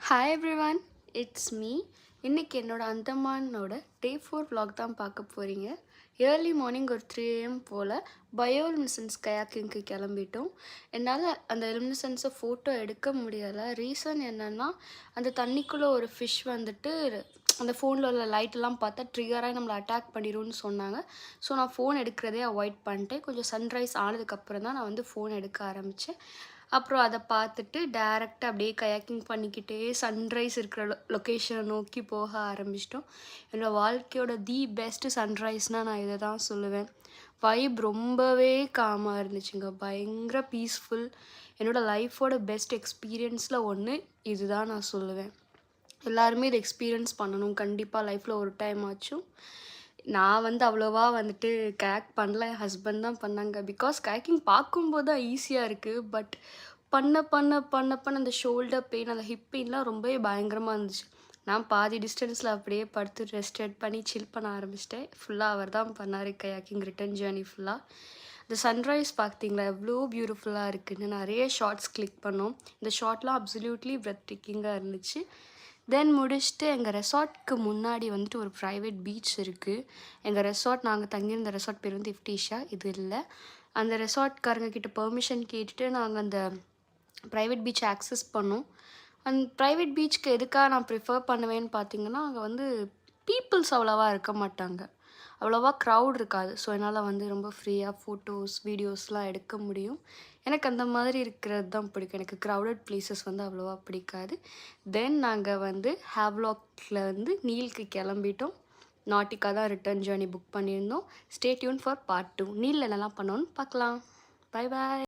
Hi everyone, it's me. இன்றைக்கி என்னோட அந்தமானோட டே 4 vlog தான் பார்க்க போகிறீங்க. ஏர்லி மார்னிங் ஒரு 3 AM போல் பயோலுமினசன்ஸ் கயாக்கிங்க்கு கிளம்பிட்டோம். என்னால் அந்த எலுமினசன்ஸை ஃபோட்டோ எடுக்க முடியலை. ரீசன் என்னென்னா, அந்த தண்ணிக்குள்ளே ஒரு ஃபிஷ் வந்துட்டு அந்த ஃபோனில் உள்ள லைட்டெல்லாம் பார்த்தா ட்ரிகராகி நம்மளை அட்டாக் பண்ணிடும்னு சொன்னாங்க. ஸோ நான் ஃபோன் எடுக்கிறதே அவாய்ட் பண்ணிட்டேன். கொஞ்சம் சன்ரைஸ் ஆனதுக்கப்புறம் தான் நான் வந்து ஃபோன் எடுக்க ஆரம்பித்தேன். அப்புறம் அதை பார்த்துட்டு டேரெக்டாக அப்படியே கயாக்கிங் பண்ணிக்கிட்டே சன்ரைஸ் இருக்கிற லொக்கேஷனை நோக்கி போக ஆரம்பிச்சிட்டோம். என்னோடய வாழ்க்கையோட தி பெஸ்ட்டு சன்ரைஸ்னால் நான் இதை தான் சொல்லுவேன். வைப் ரொம்பவே காமாக இருந்துச்சுங்க, பயங்கர பீஸ்ஃபுல். என்னோடய லைஃபோட பெஸ்ட் எக்ஸ்பீரியன்ஸில் ஒன்று இதுதான் நான் சொல்லுவேன். எல்லாருமே இதை எக்ஸ்பீரியன்ஸ் பண்ணணும் கண்டிப்பாக லைஃப்பில் ஒரு டைம் ஆச்சும். நான் வந்து அவ்வளோவா வந்துட்டு கயாக் பண்ணல, என் ஹஸ்பண்ட் தான் பண்ணாங்க. பிகாஸ் கயாக்கிங் பார்க்கும்போது தான் ஈஸியாக இருக்குது, பட் பண்ண பண்ண பண்ண பண்ண அந்த ஷோல்டர் பெயின், அந்த ஹிப் பெயின்லாம் ரொம்பவே பயங்கரமாக இருந்துச்சு. நான் பாதி டிஸ்டன்ஸில் அப்படியே படுத்து ரெஸ்ட் பண்ணி சில் பண்ண ஆரம்பிச்சிட்டேன். ஃபுல்லாக அவர் தான் பண்ணார் கயாக்கிங் ரிட்டர்ன் ஜேர்னி ஃபுல்லாக. இந்த சன்ரைஸ் பார்த்தீங்களா எவ்வளோ பியூட்டிஃபுல்லாக இருக்குதுன்னு. நிறைய ஷார்ட்ஸ் கிளிக் பண்ணோம். இந்த ஷார்ட்லாம் அப்சல்யூட்லி பிரெத் டேக்கிங்காக இருந்துச்சு. தென் முடிச்சுட்டு எங்கள் ரெசார்ட்க்கு முன்னாடி வந்துட்டு ஒரு ப்ரைவேட் பீச் இருக்குது. எங்கள் ரெசார்ட், நாங்கள் தங்கியிருந்த ரெசார்ட் பேர் வந்து இஃப்டிஷா, இது இல்லை. அந்த ரெசார்ட்காரங்க கிட்ட பெர்மிஷன் கேட்டுட்டு நாங்கள் அந்த ப்ரைவேட் பீச் ஆக்சஸ் பண்ணோம். அந்த ப்ரைவேட் பீச்சுக்கு எதுக்காக நான் ப்ரிஃபர் பண்ணுவேன்னு பார்த்தீங்கன்னா, அங்கே வந்து பீப்புள்ஸ் அவ்வளோவா இருக்க மாட்டாங்க, அவ்வளோவா க்ரௌட் இருக்காது. ஸோ என்னால் வந்து ரொம்ப ஃப்ரீயாக ஃபோட்டோஸ் வீடியோஸ்லாம் எடுக்க முடியும். எனக்கு அந்த மாதிரி இருக்கிறது தான் பிடிக்கும். எனக்கு க்ரௌடட் பிளேசஸ் வந்து அவ்வளோவா பிடிக்காது. தென் நாங்கள் வந்து ஹேவ்லாக்கில் வந்து நீலுக்கு கிளம்பிட்டோம். நாட்டிக்கா தான் ரிட்டர்ன் ஜேர்னி புக் பண்ணியிருந்தோம். Stay tune for part 2. நீலில் என்னெல்லாம் பண்ணோன்னு பார்க்கலாம். Bye bye.